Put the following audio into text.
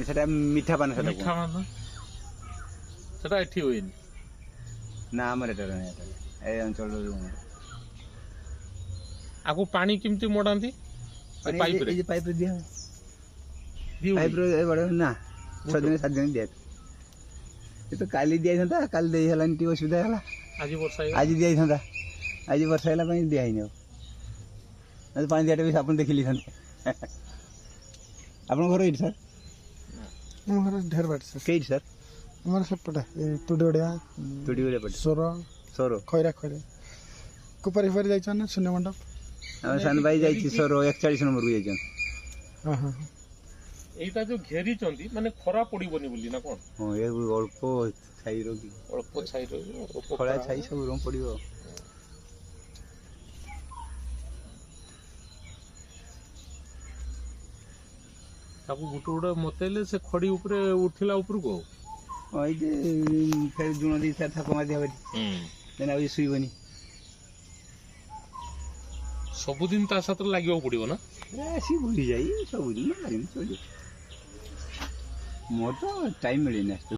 সেটা মিঠা পান সেটা ମିଠା ମାନ ସେଟା ଏଠି ହୁଏନି। ନା ଆମର ଏଟା ନାହିଁ ଏ ଅଞ୍ଚଳରୁ ଆକୁ ପାଣି କେମିତି ମଡାନ୍ତି ପାଇପରେ এই যে পাইপ দিয়া ଦିଉଳି? ପାଇପ ବଡ ନା 6 ଦିନ 7 ଦିନ ଦିଆ ଏ ତ କାଲି ଦିଆଇଥାନ୍ତା କାଲି ଦେଇ ହେଲାନି ଟିକେ ଅସୁବିଧା ହେଲା ଆଜି ବର୍ଷା ହେଇଗଲା। ଆଜି ଦିଆଇଥାନ୍ତା ଆଜି ବର୍ଷା ହେଲା ପାଇଁ ଦିଆ ହେଇନି ଆଉ ପାଣି ଦିଆଟା ବି ଆପଣ ଦେଖି ଲିଥାନ୍ତେ ଆପଣଙ୍କ ଘର ଏଇଠି ସାର୍ ଆମ ଘର ଢେର ବାଟ ସାର୍ କେଇଠି ସାର୍ ଆମର ସେପଟେ ଏଇ ତୁଡ଼ିଓଡ଼ିଆ ତୁଡ଼ି ଗଳିଆ ପଟେ ସୋର ସୋର ଖଇରା କୁପାରି ଫୁପାରି ଯାଇଛ ନା ଶୂନ୍ୟ ମଣ୍ଡପ ଆମ ସାନ ଭାଇ ଯାଇଛି ସୋର 41 ନମ୍ବରକୁ ଯାଇଛନ୍ତି ହଁ ହଁ ଏଇଟା ଯୋଉ ଘେରିଛନ୍ତି ମାନେ ଖରା ପଡିବନି ବୋଲି ନା କଣ? ହଁ ଏ ଅଳ୍ପ ଛାଇ ରଖି ଅଳ୍ପ ଛାଇ ରହିବ ଅଳ୍ପ ଖଳା ଖରା ଛାଇ ସବୁ ରଙ୍ଗ ପଡ଼ିବ ତାକୁ ଗୋଟେ ଗୋଟେ ମତେଇଲେ ସେ ଖଡି ଉପରେ ଉଠିଲା ଉପରକୁ ଆଉ ଏଇ ଯେ ଫେର ଜୁଣ ଦେଇ ସାର୍ ଥାକ ମାରି ହେବ ଦେନ ଆଉ ଶୁଇବନି ସବୁଦିନ ତା ସାଥିରେ ଲାଗିବାକୁ ପଡିବ ନା? ଆସି ଭୁଲି ଯାଇ ସବୁଦିନ ଲାଗିନି ଚଳିବ ମୋର ତ ଟାଇମ୍ ମିଳେନି